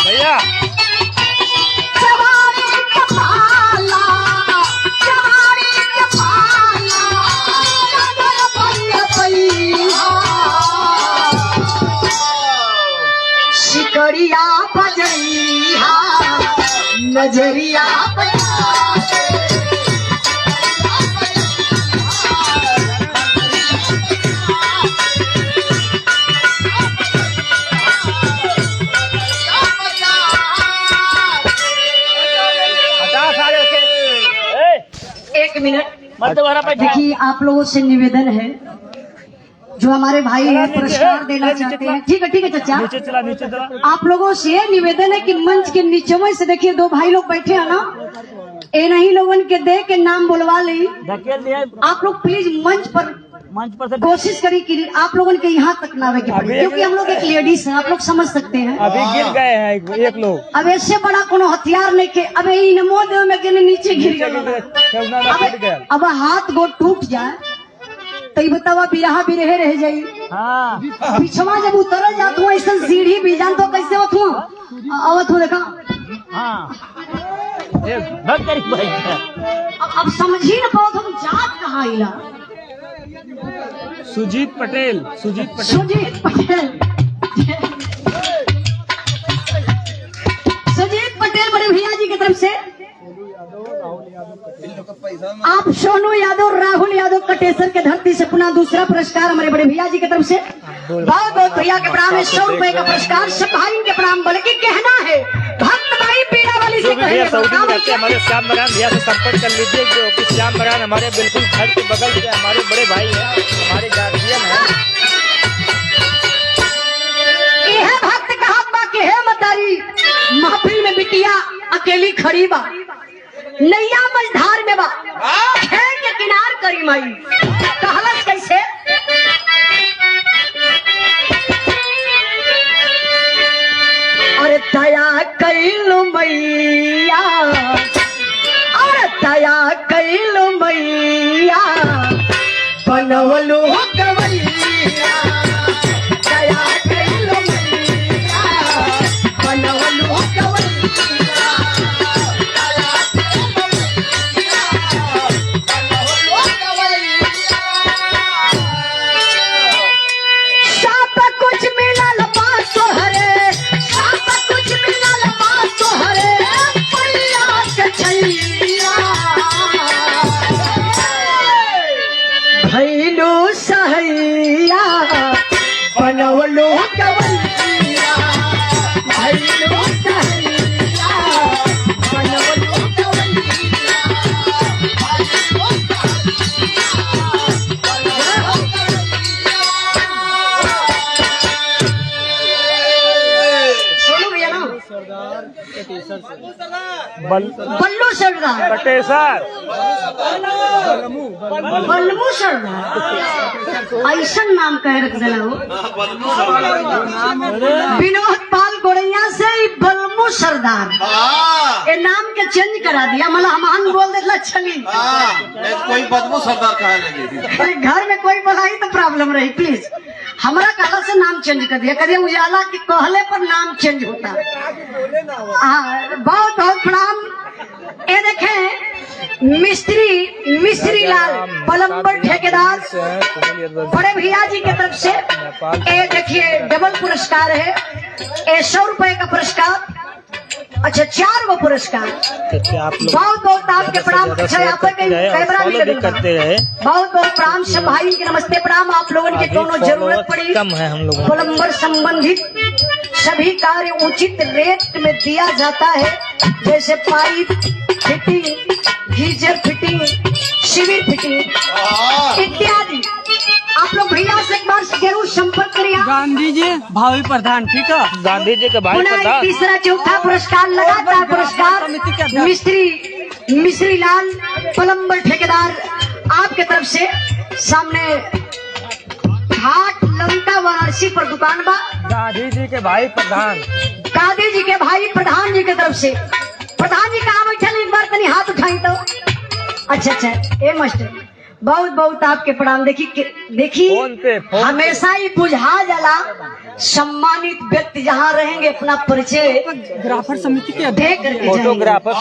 भैया जवानी के पाला, जवानी के पाला, नजर बन पैहा, शिकरिया बजैहा नजरिया बजा के। हटा सारे उसे। एक मिनट मत दोबारा पे देखिए, आप लोगों से निवेदन है, जो हमारे भाई हैं पुरस्कार देना चाहते हैं। ठीक है चाचा, नीचे चला, नीचे चला। आप लोगों से ये निवेदन है कि मंच के नीचे से देखिए 2 भाई लोग बैठे हैं ना, ए नहीं लोगन के दे के नाम बुलवा ली। धकेल दिया आप लोग प्लीज मंच पर से। कोशिश करिए कि आप लोगों के यहाँ तक ना आवे के पड़े, क्योंकि हम लोग एक लेडीज हैं, आप लोग समझ सकते हैं। अभी गिर गए हैं एक लोग। अब ऐसे बड़ा कोनो हथियार नहीं के, अब इन मोह में के नीचे गिर गए, अब हाथ गोड़ टूट जाए तो बतावा बिरहा बिरहे रह जाई। हाँ पिछवा जब उतर जात हुआ ऐसा सीढ़ी भी जान तो कैसे होत हुआ आवत हो देखा। हाँ भग करी भाई। अब समझी ना पाओ तुम जात कहाँ इला। सुजीत पटेल। सुजीत पटेल बड़े भैया जी की तरफ से आप सोनू यादव, राहुल यादव कटेसर के धरती से पुनः दूसरा पुरस्कार हमारे बड़े भैया जी की तरफ से। बहुत बहुत भैया के प्रणाम है। 100 रुपए का पुरस्कार सब भाई के प्रणाम। बल्कि कहना है भक्त भाई पीड़ा वाली से भैया सऊदी में रहते हैं, हमारे श्याम बगान भैया से संपर्क कर लीजिए, जो कि श्याम बगान हमारे बिल्कुल घर के बगल से हमारे बड़े भाई हैं, हमारे गार्जियन हैं। यह भक्त का हाथ बा के है मतारी महफिल में बिटिया अकेली खड़ी बा, नैया मझधार में बा, खेल के किनार करी माई। कहलस कैसे, अरे दया कैलू मैया, अरे दया कैलू मैया, बनवलू गवैया, दया कैलू मैया, बनवलू गवैया, साथ कुछ मिलल बात तोहरे, साथ कुछ मिलल बात तोहरे, पैया के छैया, भैलू सहैया, बनवलू गवैया, भैलू सहैया, बनवलू गवैया। सोनू भैया ना, बल्लू सरदार, कटेसर बल्लू सरदार ऐसा नाम कह रख देना हो। विनोद पाल गोड़ैया से ही बल्लू सरदार ये नाम के चेंज करा दिया, मतलब हम बोल देला छली। कोई बदबू सरदार कहा लगी। घर में कोई बोलाई तो प्रॉब्लम रही, प्लीज हमारा कहला से नाम चेंज कर दिया, करिए उजाला के कहले पर नाम चेंज होता। हाँ बहुत बहुत प्रणाम। ये देखें मिस्त्री लाल पलम्बर ठेकेदार बड़े भैया जी की तरफ से ये देखिए डबल पुरस्कार है, 100 रुपए का पुरस्कार अच्छा 4 गो पुरस्कार। देखिए आप लोग बहुत बहुत आपके प्रणाम। ज़्यादा अच्छा शेयर यहाँ पर करते रहे और कैमरा भी फॉलो भी लगेगा। करते रहे। बहुत बहुत प्रणाम सब भाई के, नमस्ते प्रणाम। आप लोगों की अभी दोनों जरूरत फॉलोअर पड़ी कम है हम लोगों प्लम्बर संबंधित सभी कार्य उचित रेट में दिया जाता है, जैसे पाइप फिटिंग, गीजर फिटिंग, शिविर फिटिंग इत्यादि। आप लोग भैया से एक बार जरूर संपर्क करिए। गांधी जी भावी प्रधान, ठीक है। गांधी जी के भाई पुनः प्रधान। तीसरा चौथा पुरस्कार लगातार पुरस्कार मिस्त्री लाल प्लम्बर ठेकेदार आपके तरफ से सामने घाट लंका वाराणसी पर दुकान बा। गांधी जी के भाई प्रधान। गांधी जी के भाई प्रधान जी की तरफ से। प्रधान जी कहाँ बैठे, एक बार तनी हाथ उठाई तो। अच्छा अच्छा ए मास्टर बहुत बहुत आपके प्रणाम। देखी फोन पे। हमेशा ही बुझा जाला सम्मानित व्यक्ति जहाँ रहेंगे अपना परिचय ग्राफर समिति के दे करके जाएंगे। फोटोग्राफर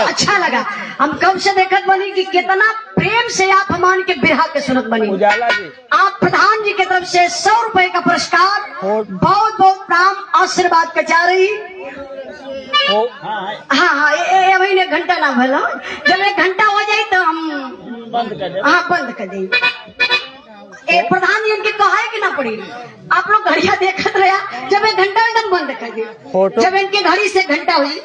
अच्छा लगा। हम कब से देखत बनी कि कितना प्रेम से आप हमान के बिरहा के सुनत बनी। उजाला जी। आप प्रधान जी की तरफ से 100 रुपए का पुरस्कार, बहुत बहुत प्रणाम आशीर्वाद का चाह रही। हाँ हाँ अभी 1 घंटा ना भला, जब 1 घंटा हो जाए तो हम बंद कर दे। हाँ बंद कर देंगे। प्रधान जी इनके कहा है कि ना पड़ी। आप लोग घड़िया देखत रहा, जब 1 घंटा एकदम बंद कर दिए, जब इनके घड़ी से 1 घंटा हुई।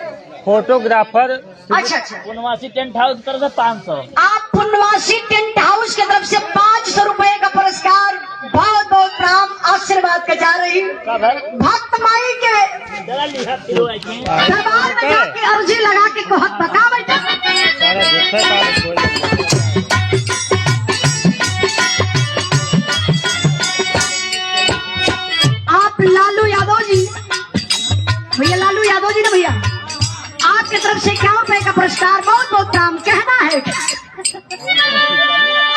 फोटोग्राफर। अच्छा अच्छा पुनवासी टेंट हाउस की तरफ से 500। आप पुनवासी टेंट हाउस की तरफ से 500 रुपए का पुरस्कार, बहुत बहुत प्रणाम आशीर्वाद का जा रही। भक्त माई के दरबार में जाके अर्जी लगा के कहत बता बेटा। आप लालू यादव जी, भैया लालू यादव जी ना भैया, आपकी तरफ से 51 रुपए का पुरस्कार, बहुत बहुत काम कहना है।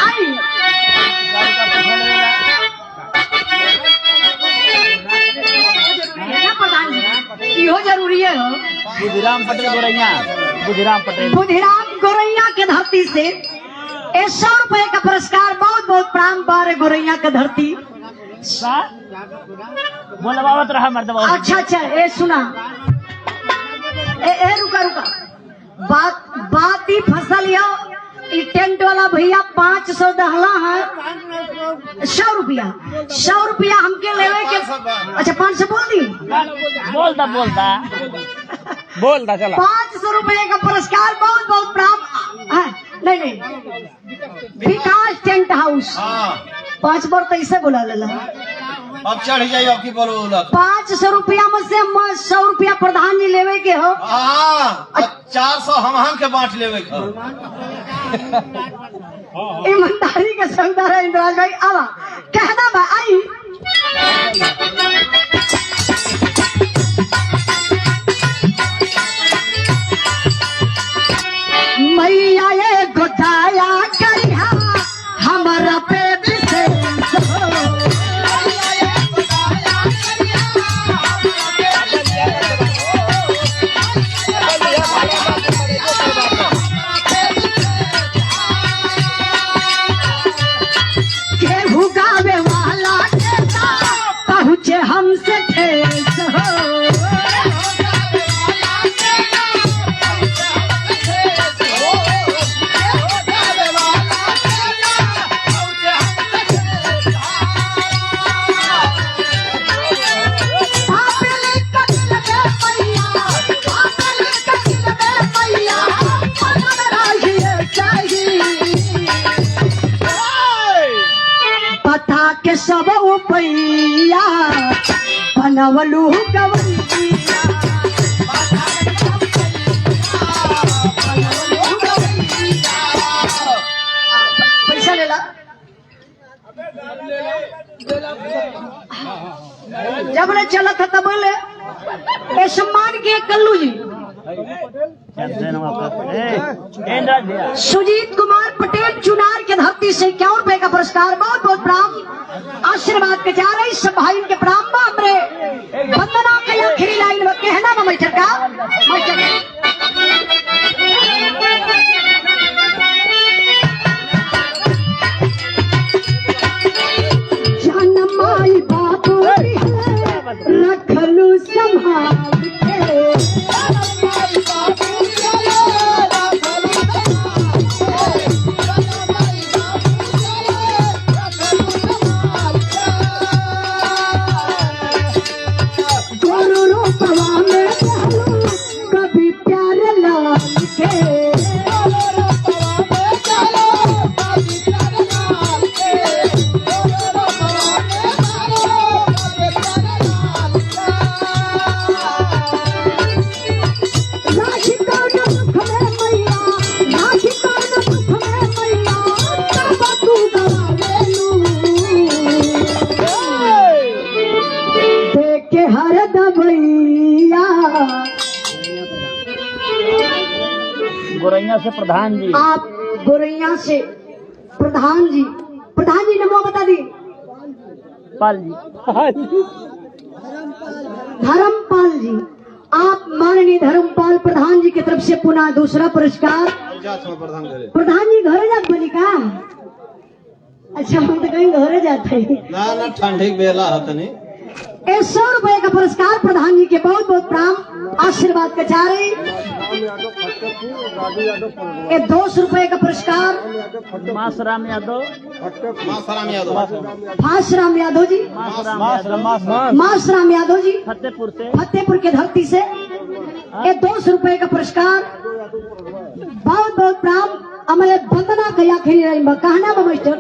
आई प्रधान जी इहो जरूरी है। बुधिराम पटेल गोरैया, बुधिराम गोरैया के धरती से 100 रुपए का पुरस्कार, बहुत बहुत प्राण बार गोरैया के धरती। बोलवावत रहा मर्दवा। अच्छा अच्छा ए सुना ए रुका बात ही फसल या टेंट वाला भैया 500 दहला है। 100 रुपया हमके लेवे के। अच्छा 500 बोल दी। बोलता चला। 500 रुपए का पुरस्कार, बहुत बहुत प्राप्त। नहीं विकास टेंट हाउस 5 बार तो इसे बुला लेला। अब चढ़ जाइए आपकी बोलो 500 रुपया में से 100 रुपया प्रधान जी लेवे के हो। 400 हम के बांट लेवे। ईमानदारी का सौदा है इंद्राज भाई। आवा कहना बा आई मैया ये गोदाया करिहा हमारा पे विशेष हो। केहू गावे वाला के पहुँचे हमसे ठेस हो। बता के सब उपैया बनवलू गवैया। पैसा ले ला। जब ने चला था तब बोले ए सम्मान के कल्लू जी सुजीत कुमार पटेल चुनार के धरती से 51 रुपए का पुरस्कार, बहुत बहुत प्रणाम आशीर्वाद के जा रही सब भाई के प्रणाम। हमरे वंदना के आखिरी लाइन में कहना ना मैटर का जान माई बाबू रखलू संभाल के। गोरैया से प्रधान जी। आप गोरैया से प्रधान जी। प्रधान जी नमो बता दी। पाल जी। धर्मपाल जी, आप माननीय धर्मपाल प्रधान जी की तरफ से पुनः दूसरा पुरस्कार। प्रधान जी घरे जात बनी का? अच्छा, हम तो कहीं घरे जाते हैं ना ठंडी बेला हतनी। 100 रुपए का पुरस्कार प्रधान जी के बहुत बहुत प्रणाम आशीर्वाद का चाह रही। 200 रुपए का पुरस्कार मासराम यादव। फासराम यादव जी। मासराम यादव जी फतेहपुर के धरती से। 200 रुपए का पुरस्कार बहुत बहुत प्रणाम। हमारे वंदना कया खेली रही कहना मास्टर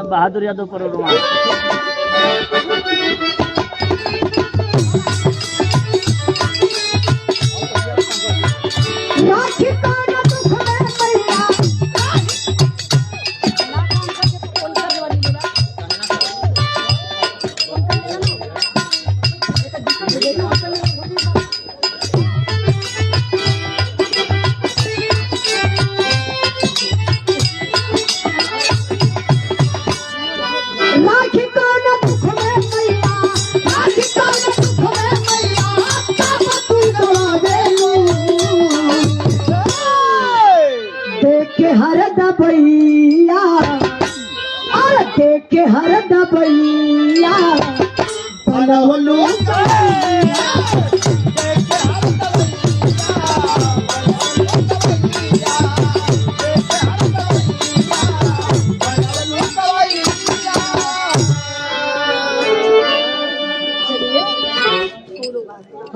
बहादुर यादव पर हर दबैया और देख के हर दबैया बनवलो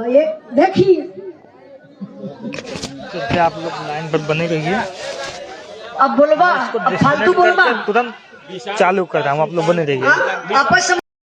ये देखिए। तो क्या आप लोग लाइन पर बने रहिए, अब बोलवा, अब फालतू बोलवा तुरंत चालू कर रहा हूँ, आप लोग बने रहिए। आपस